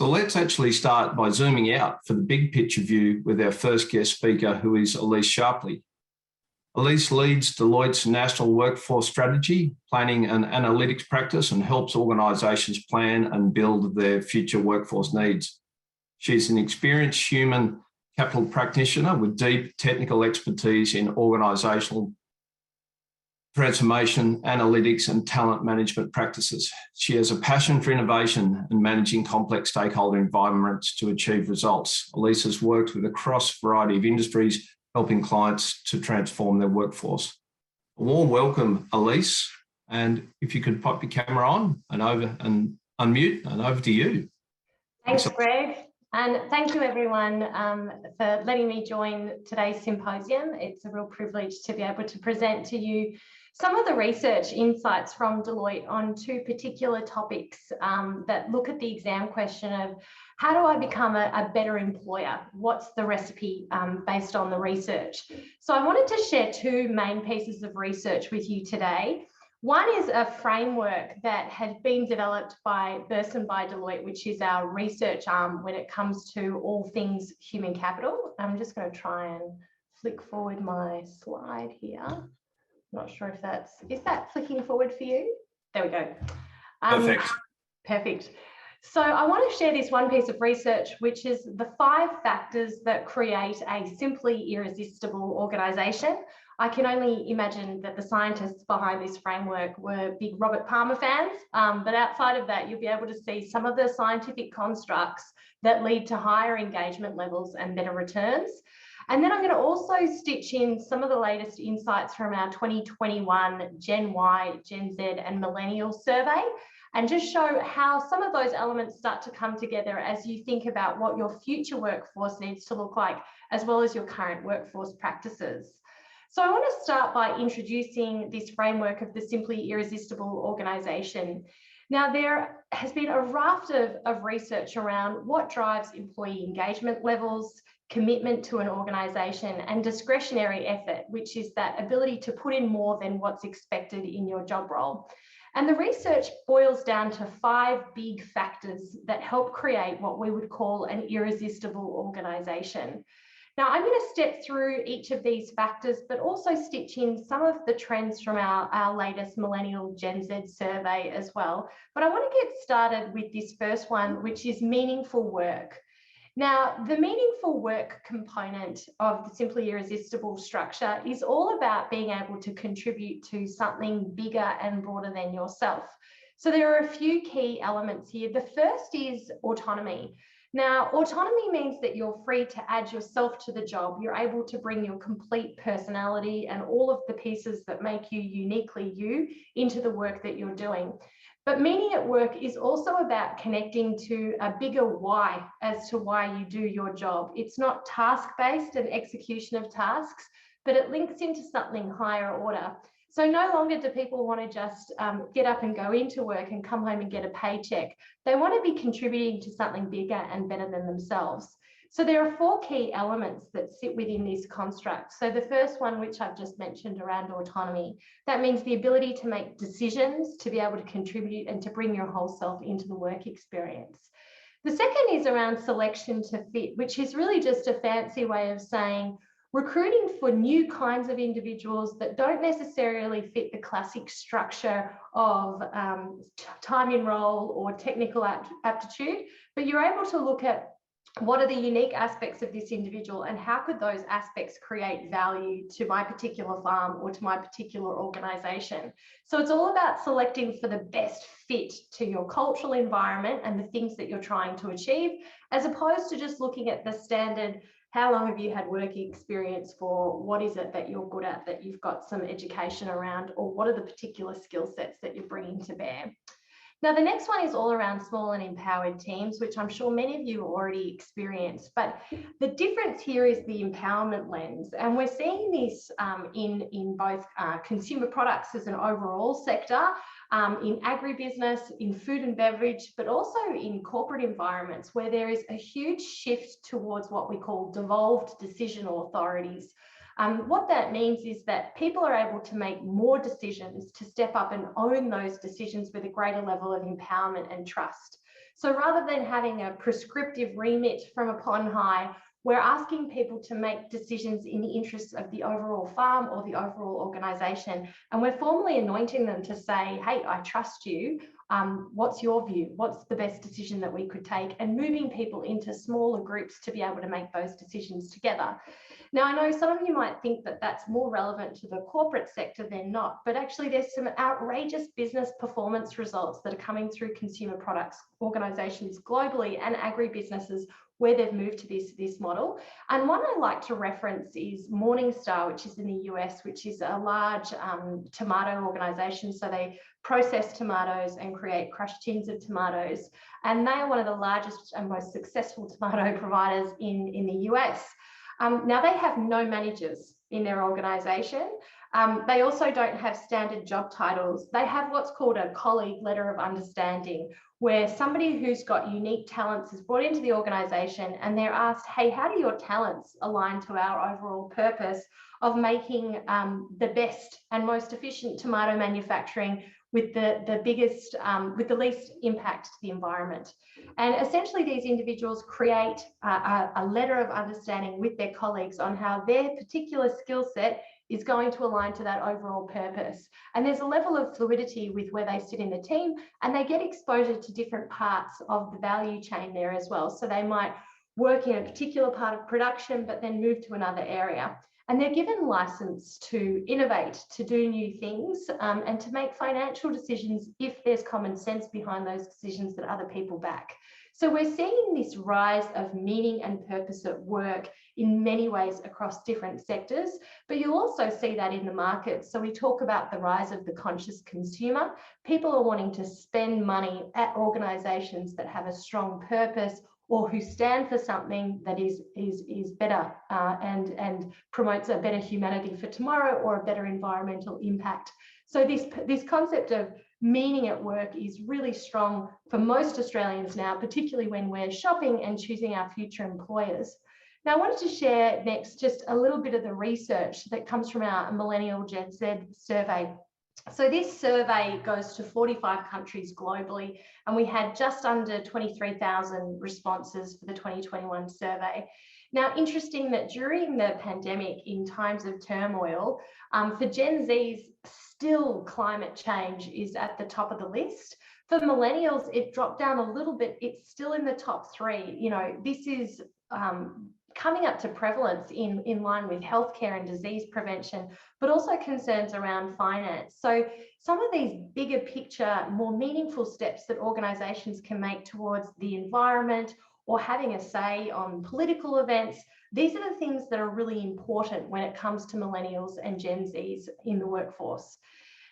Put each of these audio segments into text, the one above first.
So let's actually start by zooming out for the big picture view with our first guest speaker, who is Elise Sharpley. Elise leads Deloitte's National Workforce Strategy, Planning and Analytics practice, and helps organisations plan and build their future workforce needs. She's an experienced human capital practitioner with deep technical expertise in organisational transformation, analytics, and talent management practices. She has a passion for innovation and managing complex stakeholder environments to achieve results. Elise has worked with a cross variety of industries, helping clients to transform their workforce. A warm welcome, Elise. And if you could pop your camera on and unmute, and over to you. Thanks, Greg. And thank you, everyone, for letting me join today's symposium. It's a real privilege to be able to present to you some of the research insights from Deloitte on two particular topics that look at the exam question of how do I become a better employer? What's the recipe based on the research? So I wanted to share two main pieces of research with you today. One is a framework that has been developed by Burson by Deloitte, which is our research arm when it comes to all things human capital. I'm just going to try and flick forward my slide here. I'm not sure if is that flicking forward for you? There we go. Perfect. Perfect. So I want to share this one piece of research, which is the 5 factors that create a simply irresistible organisation. I can only imagine that the scientists behind this framework were big Robert Palmer fans, but outside of that, you'll be able to see some of the scientific constructs that lead to higher engagement levels and better returns. And then I'm going to also stitch in some of the latest insights from our 2021 Gen Y, Gen Z and Millennial Survey, and just show how some of those elements start to come together as you think about what your future workforce needs to look like, as well as your current workforce practices. So I want to start by introducing this framework of the simply irresistible organisation. Now, there has been a raft of research around what drives employee engagement levels, commitment to an organisation, and discretionary effort, which is that ability to put in more than what's expected in your job role. And the research boils down to 5 big factors that help create what we would call an irresistible organisation. Now, I'm going to step through each of these factors, but also stitch in some of the trends from our latest Millennial Gen Z survey as well. But I want to get started with this first one, which is meaningful work. Now, the meaningful work component of the simply irresistible structure is all about being able to contribute to something bigger and broader than yourself. So there are a few key elements here. The first is autonomy. Now, autonomy means that you're free to add yourself to the job. You're able to bring your complete personality and all of the pieces that make you uniquely you into the work that you're doing. But meaning at work is also about connecting to a bigger why as to why you do your job. It's not task-based and execution of tasks, but it links into something higher order. So no longer do people want to just get up and go into work and come home and get a paycheck. They want to be contributing to something bigger and better than themselves. So there are 4 key elements that sit within this construct. So the first one, which I've just mentioned around autonomy, that means the ability to make decisions, to be able to contribute and to bring your whole self into the work experience. The second is around selection to fit, which is really just a fancy way of saying recruiting for new kinds of individuals that don't necessarily fit the classic structure of time in role or technical aptitude, but you're able to look at what are the unique aspects of this individual and how could those aspects create value to my particular farm or to my particular organisation. So it's all about selecting for the best fit to your cultural environment and the things that you're trying to achieve, as opposed to just looking at the standard, how long have you had work experience for, what is it that you're good at, that you've got some education around, or what are the particular skill sets that you're bringing to bear. Now, the next one is all around small and empowered teams, which I'm sure many of you already experienced. But the difference here is the empowerment lens. And we're seeing this in both consumer products as an overall sector, in agribusiness, in food and beverage, but also in corporate environments where there is a huge shift towards what we call devolved decisional authorities. What that means is that people are able to make more decisions, to step up and own those decisions with a greater level of empowerment and trust. So rather than having a prescriptive remit from upon high, we're asking people to make decisions in the interests of the overall farm or the overall organisation. And we're formally anointing them to say, hey, I trust you. What's your view? What's the best decision that we could take? And moving people into smaller groups to be able to make those decisions together. Now, I know some of you might think that that's more relevant to the corporate sector than not, but actually there's some outrageous business performance results that are coming through consumer products organisations globally and agribusinesses where they've moved to this model. And one I like to reference is Morningstar, which is in the US, which is a large tomato organisation. So they process tomatoes and create crushed tins of tomatoes. And they are one of the largest and most successful tomato providers in the US. Now they have no managers in their organisation. They also don't have standard job titles. They have what's called a colleague letter of understanding, where somebody who's got unique talents is brought into the organisation and they're asked, hey, how do your talents align to our overall purpose of making the best and most efficient tomato manufacturing with the biggest, with the least impact to the environment? And essentially these individuals create a letter of understanding with their colleagues on how their particular skill set is going to align to that overall purpose. And there's a level of fluidity with where they sit in the team, and they get exposure to different parts of the value chain there as well. So they might work in a particular part of production, but then move to another area. And they're given license to innovate, to do new things, and to make financial decisions if there's common sense behind those decisions that other people back. So we're seeing this rise of meaning and purpose at work in many ways across different sectors, but you'll also see that in the market. So we talk about the rise of the conscious consumer. People are wanting to spend money at organisations that have a strong purpose or who stand for something that is better and promotes a better humanity for tomorrow or a better environmental impact. So this concept of meaning at work is really strong for most Australians now, particularly when we're shopping and choosing our future employers. Now, I wanted to share next just a little bit of the research that comes from our Millennial Gen Z survey. So this survey goes to 45 countries globally, and we had just under 23,000 responses for the 2021 survey. Now, interesting that during the pandemic, in times of turmoil, for Gen Zs, still climate change is at the top of the list. For millennials, it dropped down a little bit. It's still in the top 3. You know, this is coming up to prevalence in line with healthcare and disease prevention, but also concerns around finance. So some of these bigger picture, more meaningful steps that organisations can make towards the environment or having a say on political events, these are the things that are really important when it comes to millennials and Gen Zs in the workforce.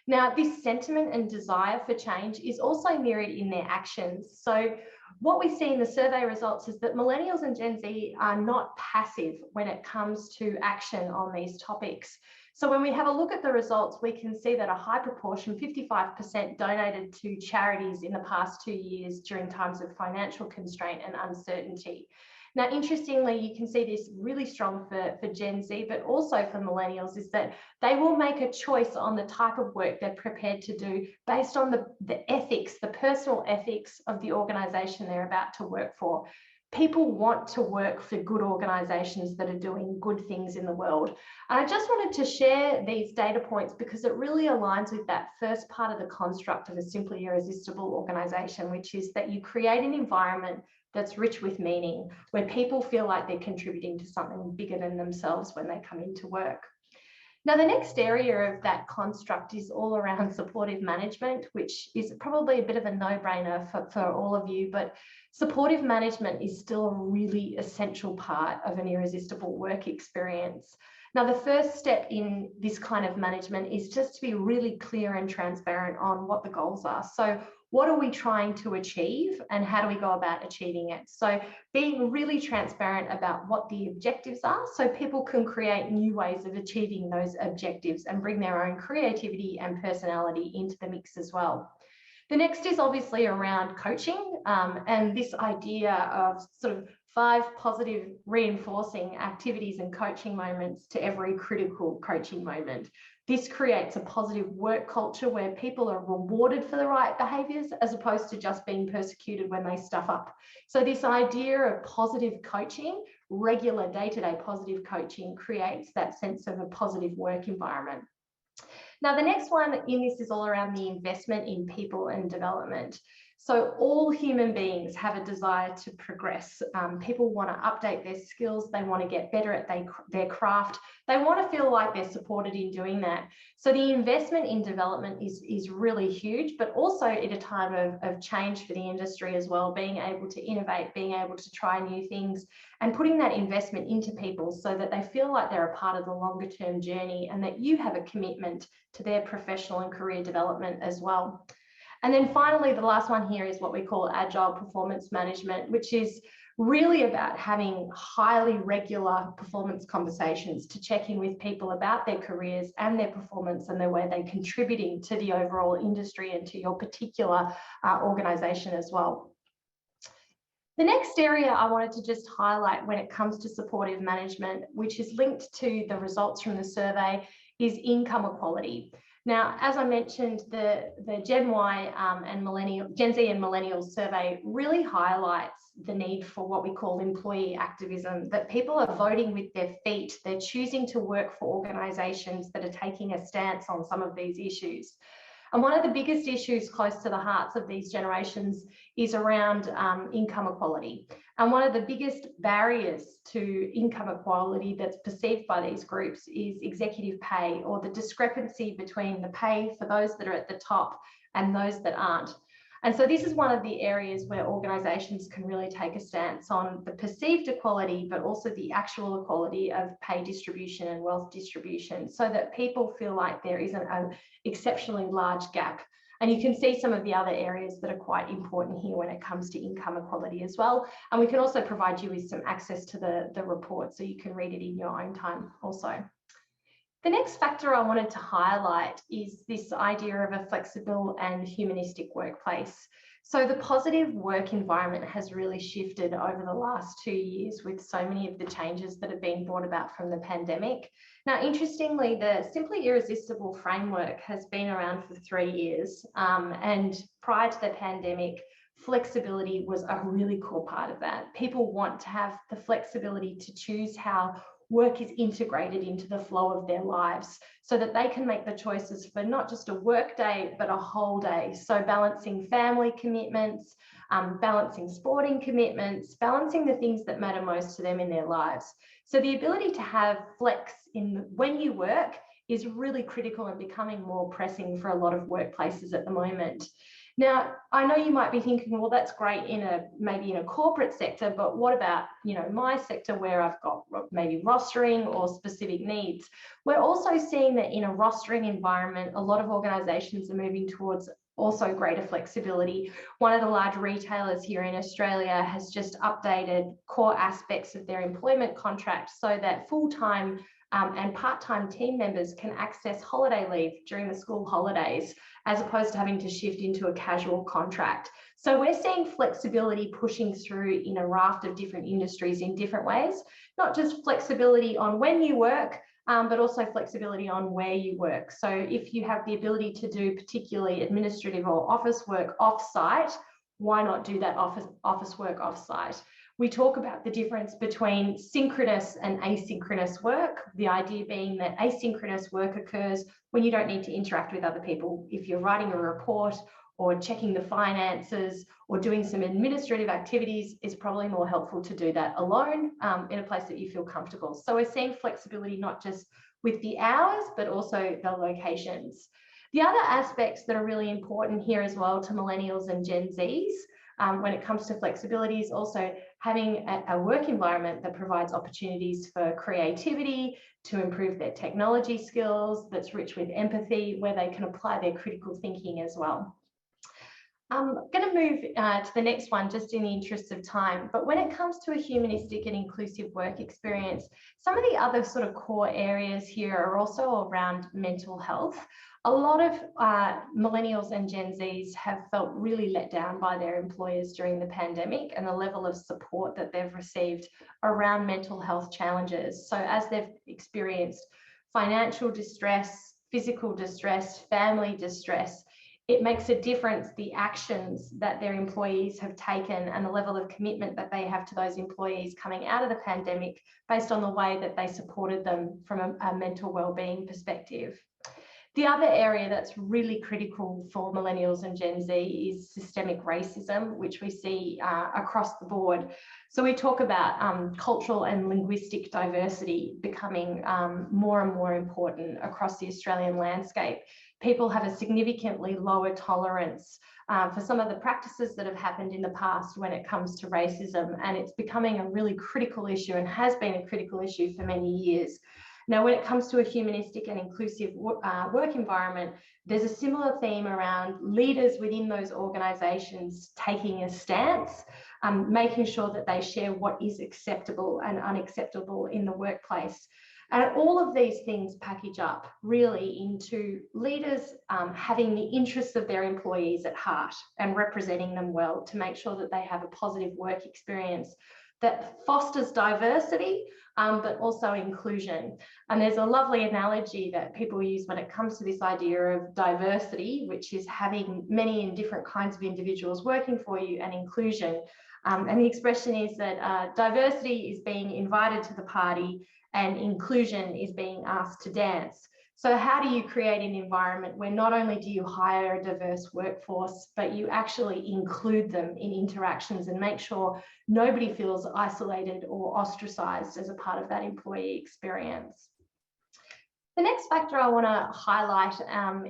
Now, this sentiment and desire for change is also mirrored in their actions. So what we see in the survey results is that millennials and Gen Z are not passive when it comes to action on these topics. So when we have a look at the results, we can see that a high proportion, 55%, donated to charities in the past 2 years during times of financial constraint and uncertainty. Now, interestingly, you can see this really strong for Gen Z, but also for millennials, is that they will make a choice on the type of work they're prepared to do based on the ethics, the personal ethics of the organisation they're about to work for. People want to work for good organisations that are doing good things in the world. And I just wanted to share these data points because it really aligns with that first part of the construct of a simply irresistible organisation, which is that you create an environment that's rich with meaning, where people feel like they're contributing to something bigger than themselves when they come into work. Now, the next area of that construct is all around supportive management, which is probably a bit of a no-brainer for all of you, but supportive management is still a really essential part of an irresistible work experience. Now, the first step in this kind of management is just to be really clear and transparent on what the goals are. So what are we trying to achieve and how do we go about achieving it? So being really transparent about what the objectives are so people can create new ways of achieving those objectives and bring their own creativity and personality into the mix as well. The next is obviously around coaching and this idea of sort of 5 positive reinforcing activities and coaching moments to every critical coaching moment. This creates a positive work culture where people are rewarded for the right behaviours as opposed to just being persecuted when they stuff up. So this idea of positive coaching, regular day-to-day positive coaching, creates that sense of a positive work environment. Now, the next one in this is all around the investment in people and development. So all human beings have a desire to progress. People want to update their skills. They want to get better at their craft. They want to feel like they're supported in doing that. So the investment in development is really huge, but also at a time of change for the industry as well, being able to innovate, being able to try new things, and putting that investment into people so that they feel like they're a part of the longer term journey and that you have a commitment to their professional and career development as well. And then finally, the last one here is what we call agile performance management, which is really about having highly regular performance conversations to check in with people about their careers and their performance and the way they're contributing to the overall industry and to your particular organisation as well. The next area I wanted to just highlight when it comes to supportive management, which is linked to the results from the survey, is income equality. Now, as I mentioned, the Gen Y and Gen Z and Millennials survey really highlights the need for what we call employee activism, that people are voting with their feet. They're choosing to work for organisations that are taking a stance on some of these issues. And one of the biggest issues close to the hearts of these generations is around income equality. And one of the biggest barriers to income equality that's perceived by these groups is executive pay, or the discrepancy between the pay for those that are at the top and those that aren't. And so this is one of the areas where organisations can really take a stance on the perceived equality, but also the actual equality of pay distribution and wealth distribution, so that people feel like there isn't an exceptionally large gap. And you can see some of the other areas that are quite important here when it comes to income equality as well. And we can also provide you with some access to the report so you can read it in your own time also. The next factor I wanted to highlight is this idea of a flexible and humanistic workplace. So the positive work environment has really shifted over the last 2 years with so many of the changes that have been brought about from the pandemic. Now, interestingly, the Simply Irresistible framework has been around for 3 years. And prior to the pandemic, flexibility was a really core part of that. People want to have the flexibility to choose how work is integrated into the flow of their lives so that they can make the choices for not just a work day, but a whole day. So balancing family commitments, balancing sporting commitments, balancing the things that matter most to them in their lives. So the ability to have flex in when you work is really critical and becoming more pressing for a lot of workplaces at the moment. Now, I know you might be thinking, well, that's great maybe in a corporate sector, but what about, my sector where I've got maybe rostering or specific needs? We're also seeing that in a rostering environment, a lot of organisations are moving towards also greater flexibility. One of the large retailers here in Australia has just updated core aspects of their employment contract so that full-time and part-time team members can access holiday leave during the school holidays, as opposed to having to shift into a casual contract. So we're seeing flexibility pushing through in a raft of different industries in different ways, not just flexibility on when you work, but also flexibility on where you work. So if you have the ability to do particularly administrative or office work off-site, why not do that office work off-site? We talk about the difference between synchronous and asynchronous work, the idea being that asynchronous work occurs when you don't need to interact with other people. If you're writing a report or checking the finances or doing some administrative activities, it's probably more helpful to do that alone in a place that you feel comfortable. So we're seeing flexibility not just with the hours, but also the locations. The other aspects that are really important here as well to millennials and Gen Zs when it comes to flexibility is also having a work environment that provides opportunities for creativity, to improve their technology skills, that's rich with empathy, where they can apply their critical thinking as well. I'm going to move to the next one just in the interest of time, but when it comes to a humanistic and inclusive work experience, some of the other sort of core areas here are also around mental health. A lot of millennials and Gen Zs have felt really let down by their employers during the pandemic and the level of support that they've received around mental health challenges. So as they've experienced financial distress, physical distress, family distress, it makes a difference the actions that their employees have taken and the level of commitment that they have to those employees coming out of the pandemic based on the way that they supported them from a mental wellbeing perspective. The other area that's really critical for millennials and Gen Z is systemic racism, which we see across the board. So we talk about cultural and linguistic diversity becoming more and more important across the Australian landscape. People have a significantly lower tolerance for some of the practices that have happened in the past when it comes to racism, and it's becoming a really critical issue and has been a critical issue for many years. Now, when it comes to a humanistic and inclusive work environment, there's a similar theme around leaders within those organisations taking a stance, making sure that they share what is acceptable and unacceptable in the workplace. And all of these things package up really into leaders having the interests of their employees at heart and representing them well to make sure that they have a positive work experience that fosters diversity, but also inclusion. And there's a lovely analogy that people use when it comes to this idea of diversity, which is having many and different kinds of individuals working for you, and inclusion. And the expression is that diversity is being invited to the party and inclusion is being asked to dance. So how do you create an environment where not only do you hire a diverse workforce, but you actually include them in interactions and make sure nobody feels isolated or ostracized as a part of that employee experience? The next factor I want to highlight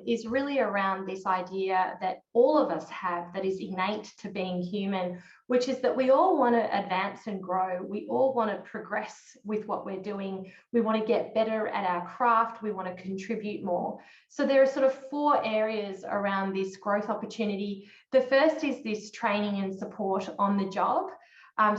is really around this idea that all of us have that is innate to being human, which is that we all want to advance and grow. We all want to progress with what we're doing. We want to get better at our craft. We want to contribute more. So there are sort of 4 areas around this growth opportunity. The first is this training and support on the job.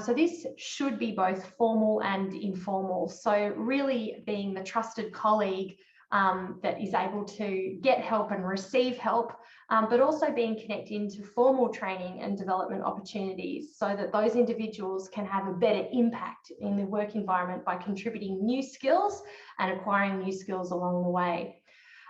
So this should be both formal and informal. So really being the trusted colleague that is able to get help and receive help, but also being connected into formal training and development opportunities so that those individuals can have a better impact in the work environment by contributing new skills and acquiring new skills along the way.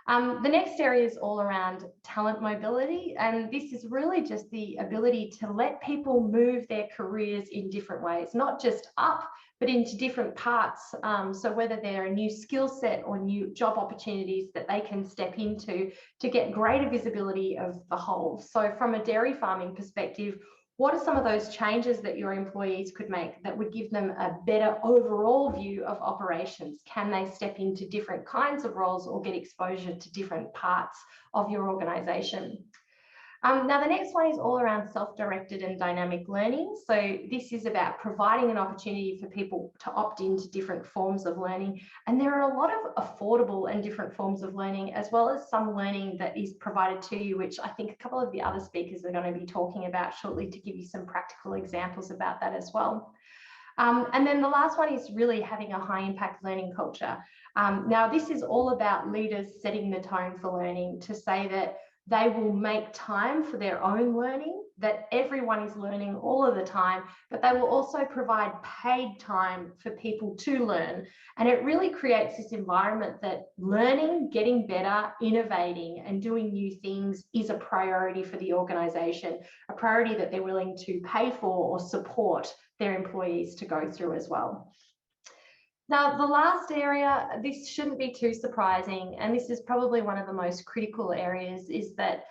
The next area is all around talent mobility, and this is really just the ability to let people move their careers in different ways, not just up, but into different parts. So whether they're a new skill set or new job opportunities that they can step into to get greater visibility of the whole. So from a dairy farming perspective, what are some of those changes that your employees could make that would give them a better overall view of operations? Can they step into different kinds of roles or get exposure to different parts of your organisation? Now, the next one is all around self-directed and dynamic learning. So this is about providing an opportunity for people to opt into different forms of learning. And there are a lot of affordable and different forms of learning, as well as some learning that is provided to you, which I think a couple of the other speakers are going to be talking about shortly to give you some practical examples about that as well. And then the last one is really having a high impact learning culture. Now, this is all about leaders setting the tone for learning to say that they will make time for their own learning, that everyone is learning all of the time, but they will also provide paid time for people to learn. And it really creates this environment that learning, getting better, innovating, and doing new things is a priority for the organisation, a priority that they're willing to pay for or support their employees to go through as well. Now, the last area, this shouldn't be too surprising, and this is probably one of the most critical areas, is that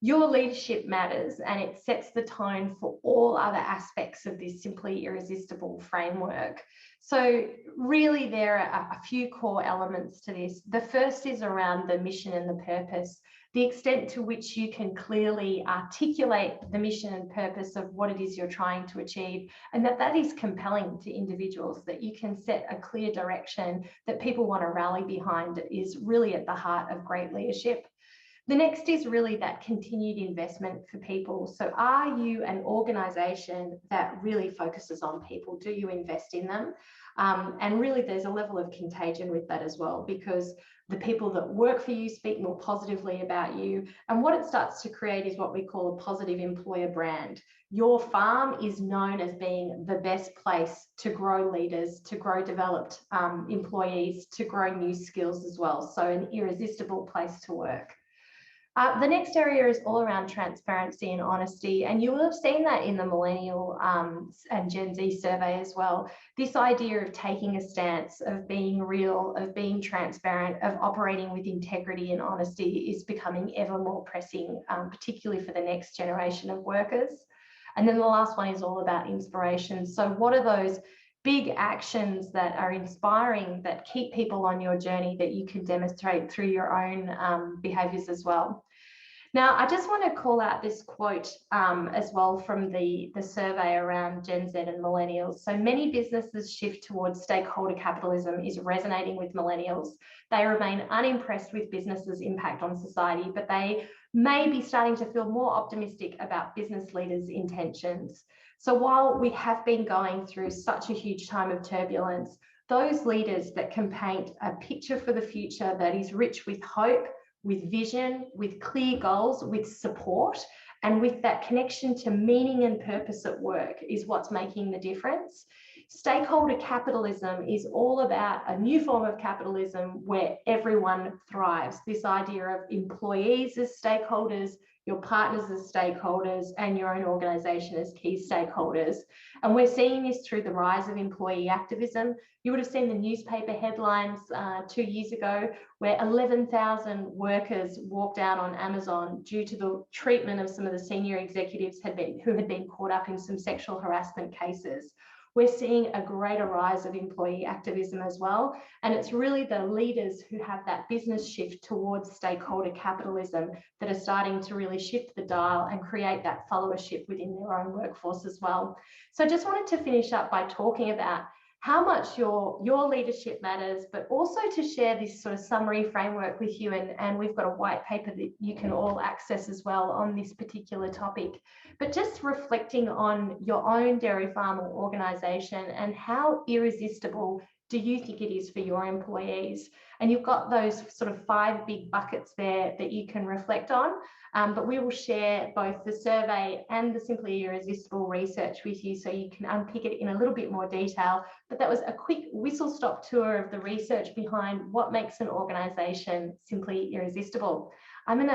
your leadership matters and it sets the tone for all other aspects of this Simply Irresistible framework. So really there are a few core elements to this. The first is around the mission and the purpose, the extent to which you can clearly articulate the mission and purpose of what it is you're trying to achieve, and that is compelling to individuals, that you can set a clear direction that people want to rally behind is really at the heart of great leadership. The next is really that continued investment for people. So are you an organisation that really focuses on people? Do you invest in them? And really there's a level of contagion with that as well, because the people that work for you speak more positively about you. And what it starts to create is what we call a positive employer brand. Your farm is known as being the best place to grow leaders, to grow developed employees, to grow new skills as well. So an irresistible place to work. The next area is all around transparency and honesty, and you will have seen that in the Millennial and Gen Z survey as well. This idea of taking a stance, of being real, of being transparent, of operating with integrity and honesty is becoming ever more pressing, particularly for the next generation of workers. And then the last one is all about inspiration. So what are those big actions that are inspiring, that keep people on your journey, that you can demonstrate through your own behaviours as well? Now, I just want to call out this quote as well from the survey around Gen Z and millennials. So many businesses shift towards stakeholder capitalism is resonating with millennials. They remain unimpressed with businesses' impact on society, but they may be starting to feel more optimistic about business leaders' intentions. So while we have been going through such a huge time of turbulence, those leaders that can paint a picture for the future that is rich with hope, with vision, with clear goals, with support, and with that connection to meaning and purpose at work is what's making the difference. Stakeholder capitalism is all about a new form of capitalism where everyone thrives. This idea of employees as stakeholders, your partners as stakeholders, and your own organisation as key stakeholders. And we're seeing this through the rise of employee activism. You would have seen the newspaper headlines 2 years ago where 11,000 workers walked out on Amazon due to the treatment of some of the senior executives who had been caught up in some sexual harassment cases. We're seeing a greater rise of employee activism as well. And it's really the leaders who have that business shift towards stakeholder capitalism that are starting to really shift the dial and create that followership within their own workforce as well. So I just wanted to finish up by talking about how much your leadership matters, but also to share this sort of summary framework with you. And we've got a white paper that you can all access as well on this particular topic. But just reflecting on your own dairy farm or organisation and how irresistible do you think it is for your employees? And you've got those sort of 5 big buckets there that you can reflect on. But we will share both the survey and the Simply Irresistible research with you so you can unpick it in a little bit more detail. But that was a quick whistle-stop tour of the research behind what makes an organisation simply irresistible. I'm going to